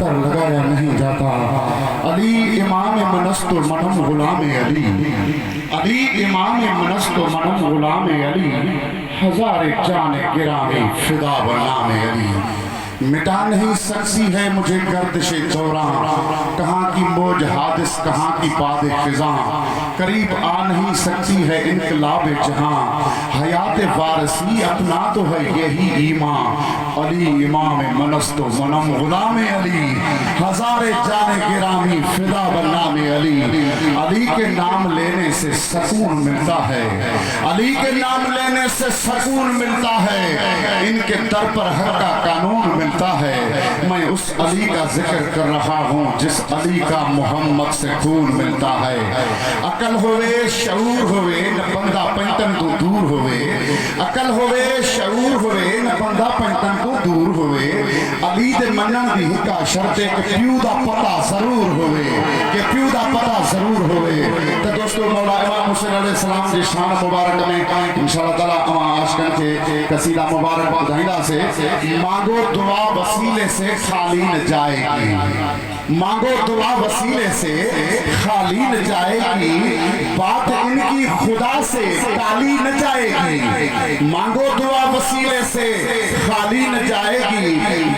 पत्थर लगाया नहीं जाता। अली इमाम मनस्तो मनम गुलाम अली, अली इमाम मनस्तो मनम गुलाम अली, हजारे जाने गिरामे फिदा बनाम अली। मिटा नहीं सकती है मुझे गर्दिशे दौरान, कहाँ की मौज हादिस कहाँ की पादे फिजा, करीब आ नहीं सकती है इनकलाब जहां, हयात वारसी अपना तो है यही ईमान। अली इमाम मनस्तो मनम गुलाम अली, हजारे जाने गिरामी फिदा बनाम अली। अली के नाम लेने से सुकून मिलता है, अली के नाम लेने से सुकून मिलता है, इनके दर पर हक का कानून मिलता है। मैं उस अली का जिक्र कर रहा हूँ जिस अली का मोहम्मद से खून मिलता है। अकल होवे शऊर होवे न बंदा पंतन तो दूर होवे, अकल होवे शऊर होवे न बंदा पंतन तो दूर होवे। अली दे मनन दी हिका शर्ते के प्यू दा पता जरूर होवे, के प्यू दा पता जरूर होवे। तो दोस्तों मौला इमाम हुसैन अलैहि सलाम जी शान मुबारक में इंशाअल्लाह ताला अमा आशिकन के कसीदा मुबारक बधाइंदा से मांगो दुआ वसीले से खाली न जाएगी, मांगो दुआ वसीले से खाली न जाएगी, बात इनकी खुदा से टाली न जाएगी। मांगो दुआ वसीले से खाली न जाएगी,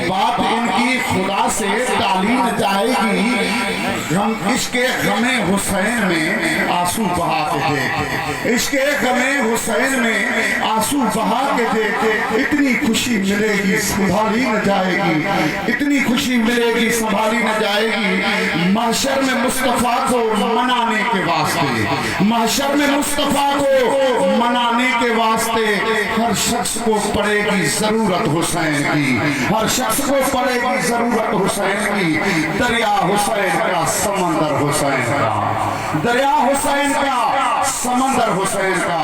बात इनकी खुदा से टाली न जाएगी। हम इश्के गमे हुसैन में आंसू बहा के देखे, इश्के गमे हुसैन में आंसू बहा के देखे, इतनी खुशी मिलेगी संभाली न जाएगी, इतनी खुशी मिलेगी संभाली न जाएगी। महशर में मुस्तफा को मनाने के वास्ते, महशर में मुस्तफा को मनाने के वास्ते हर शख्स को पड़ेगी जरूरत हुसैन की, हर शख्स को पड़ेगी जरूरत हुसैन की। दरिया हुसैन का समंदर हुसैन का, दरिया हुसैन का समंदर हुसैन का।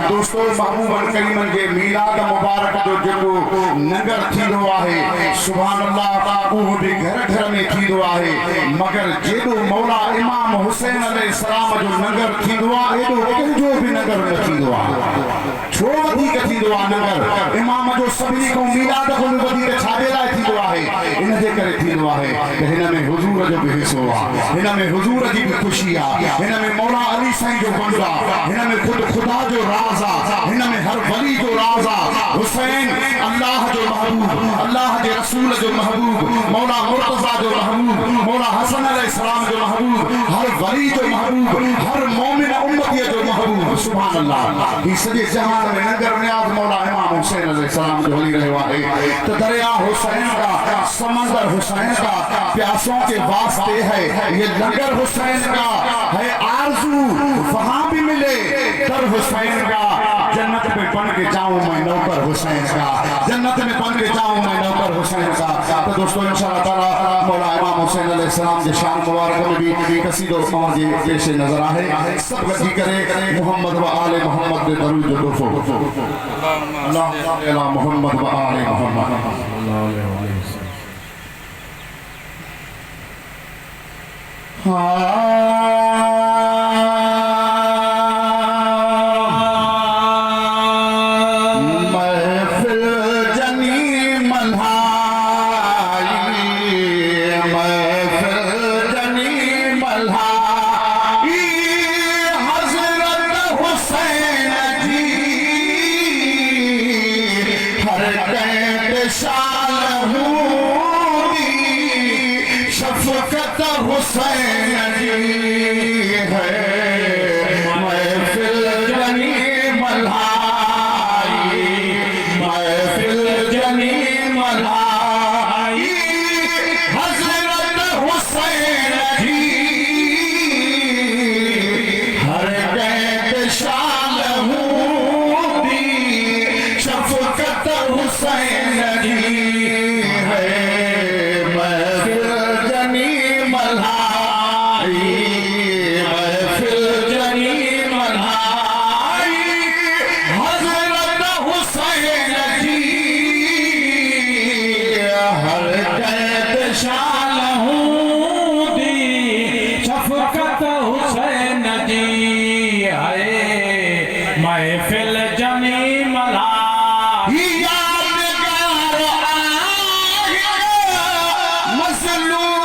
दोस्तों महबूबन करीमन के मीलाद मुबारक जो जेको नगर थींदो आहे, सुभान अल्लाह, उहो भी घर घर में थींदो आहे, मगर जेॾो मौला इमाम हुसैन अलैहि सलाम जो नगर थींदो आहे एॾो कंहिंजो बि नगर न थींदो आहे। छो वधीक थींदो आहे नगर इमाम जो सभिनी खां मीलाद खां बि वधीक छाजे लाइ थींदो आहे? इन जे करे थींदो आहे त हिन में हुजूर जो बि हिस्सो आहे, हिन में हुजूर जी बि ख़ुशी आहे, हिन में मौला अली साईं जो बंद आहे, हिन में खुद खुदा जो राज आहे, हिन में हर वली जो राज आहे। हुसैन अल्लाह जो महबूब, अल्लाह के रसूल जो महबूब, मौला मुर्तजा जो महबूब, मौला हसन अलैहिस्सलाम जो महबूब, हर वली जो महबूब, हर मोमिन उम्मती जो महबूब। सुभान अल्लाह। ई सॼे जहान में नगर नियाज़ मौला इमाम हुसैन अलैहिस्सलाम जो हली रहियो आहे। तो दरिया हुसैन का, समंदर हुसैन का, प्यासों के वास्ते है, ये नगर हुसैन का है। आरज़ू वहाँ भी मिले दर हुसैन का, जन्नत में बन के जाऊं मैं नौकर हुसैन का, जन्नत में बन के जाऊं मैं नौकर हुसैन का। तो दोस्तों इंशाअल्लाह ताला मौला इमाम हुसैन अलैहिस्सलाम के शान मुबारक में भी कसीदो और जी पेश नजर आए। सब गद्दी करे मोहम्मद व आले मोहम्मद दे दरूद जो दोफो अल्लाह अला मोहम्मद व आले मोहम्मद सल्लल्लाहु अलैहि वसल्लम। यादगार आए मज़लूम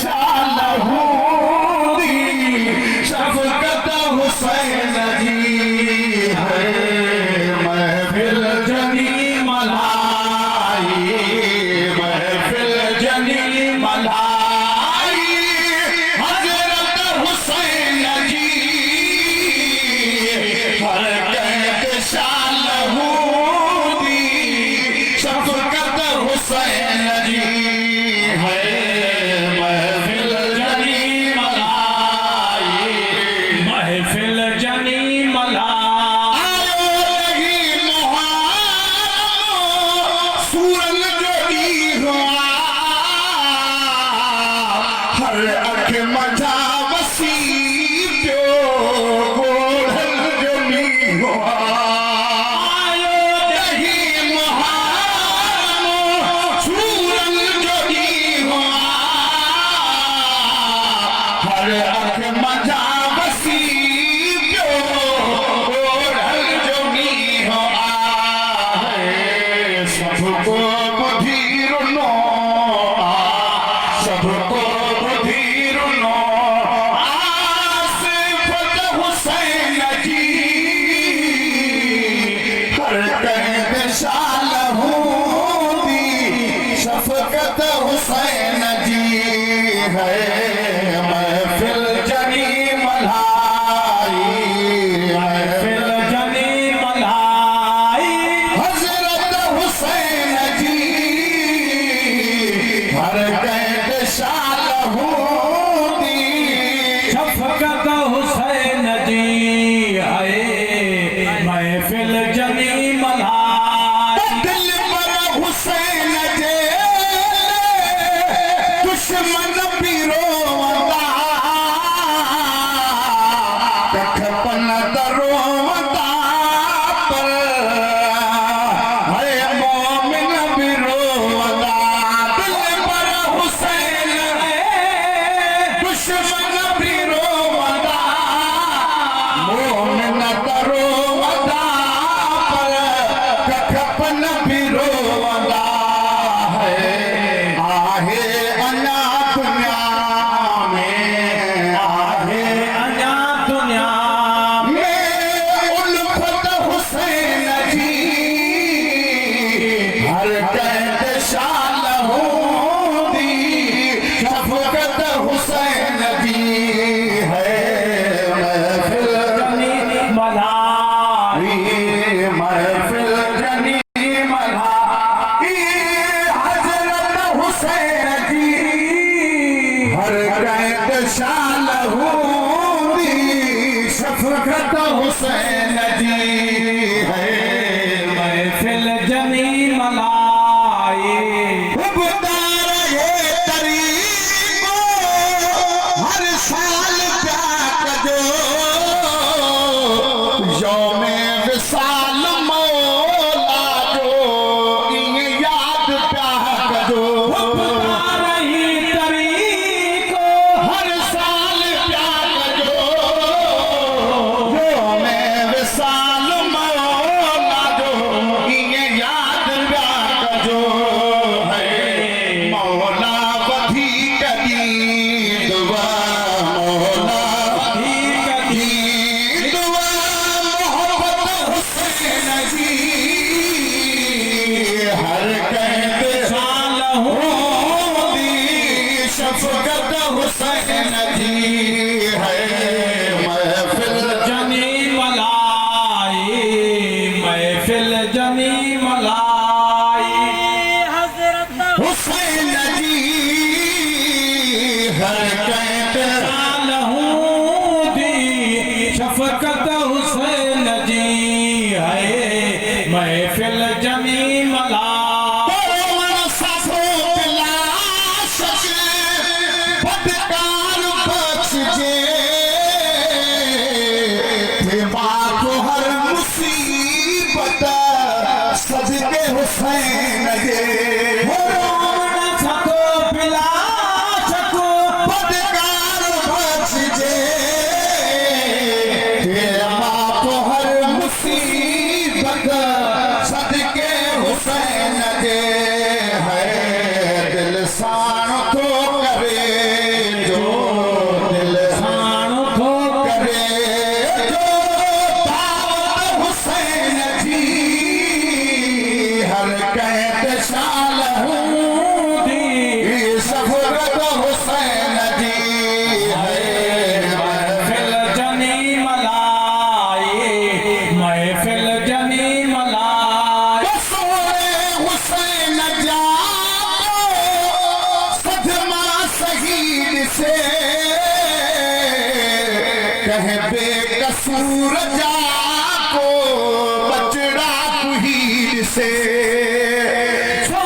शालहूदी शफकत हुसैन जी है महफिल जनी मलाई महफिल जनी मलाई हजरत हुसैन जी हर कैद शालहूदी शफकत हुसैन जी है महफिल जनी मलाई महफिल जनी मलाई आयो लगी मोहम्मद सूरन जोड़ी हुआ हर अख मजा वसी प्यो गोढ़न जोड़ी हुआ आयो लगी मोहम्मद सूरन जोड़ी हुआ हर अख मजा वसी प्यो गोढ़न जोड़ी हुआ सबको बुधिरुनो सबको बुधिरुनो आसिफत हुसैन जी हर कैद शालहूदी शफकत हुसैन जी है महफिल जनी मलाई महफिल महफिल जनी मलाई हजरत हुसैन जी हर कैद शालहूदी शफकत हुसैन जी है महफिल जनी मलाई दिल पर हुसैन जे दुश्मन पीरोवंदा तखपन दरोवंदा पर है मोमिन पीरोवंदा दिल पर हुसैन दुश्मन पीरोवंदा मोमिन दरोवंदा पर कखपन पीरोवंदा है आहे अना दुनिया में आहे अञा दुनिया में उल्फत हुसैन जी हर कैद शालहूदी शफकत हुसैन जी है महफिल जनी मलाई महफिल जनी मलाई हजरत हुसैन जी हर कैद शालहूदी शफकत हुसैन जी है महफिल जनी मलाई उबदार ये तरीको हर साल प्यार कजो यौमे विसाल मौला जो इन्हें याद प्यार कजो रही तरीको हर साल प्यार कजो यौमे विसाल मौला जो इन्हें याद प्यार कजो है मौला बधी कदी दुआ मौला कदी दुआ मोहब्बत हुसैन जी हर कैद शालहूदी शफकत हुसैन जी है महफिल जनी मलाई महफिल जनी मलाई हुसैन जी हर कैद शालहूदी शफकत हुसैन जी है महफिल जनी मलाई परवन सफो पिलाश के फटकार बख्श जे बाको हर मुसीबत सज के हुसैन जे सतो पिला सको फटकार से कह बेकसूर जाको बचड़ा कुहीर से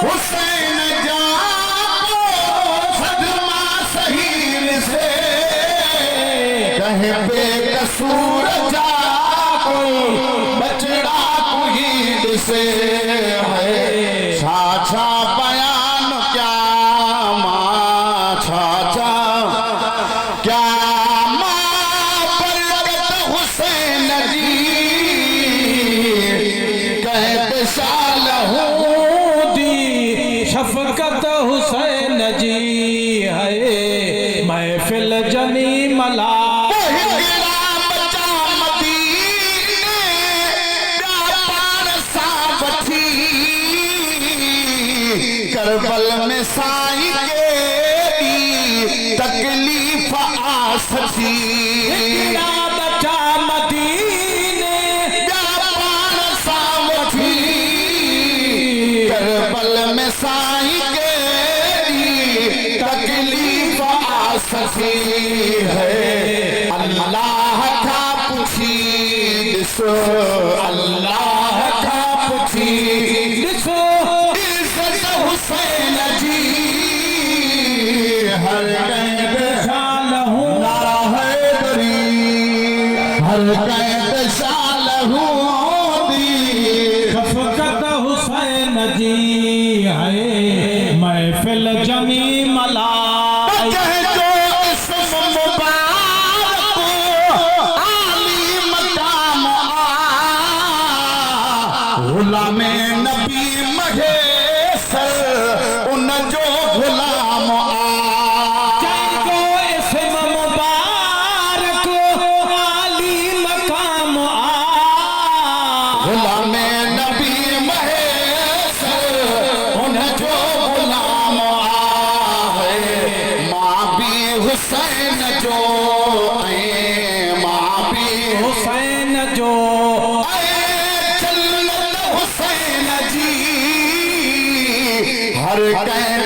हुसैन जाको सदमा शहीर से कह बेकसूर जाको बचड़ा कुहीर से है छाछा बयान क्या माँ छाछा क्या माँ बरकत हुसैन जी कहते साल दी शफकत हुसैन जी है महफिल जमी मला करबल में साईं के तकलीफ आ सकी बचा मदीने जापान सावठी करबल में साईं के तकलीफ आ सकी है अल्लाह का पूछी दिसो अल्लाह का पूछी दिसो हुसैन जी हर कैद शाल हूँ नारा हैदरी हर कैद शाल हूँ दी शफकत हुसैन जी है महफिल जमी मला कह जो इसम मुबारक आली मकाम गुलाम नबी महे उन जो गुलाम को इसम मुबारक आली मकाम गुलाम नबी महेशर उन जो गुलाम है माँ भी हुसैन जो माँ भी हुसैन जो जन्नत हुसैन जी हर कह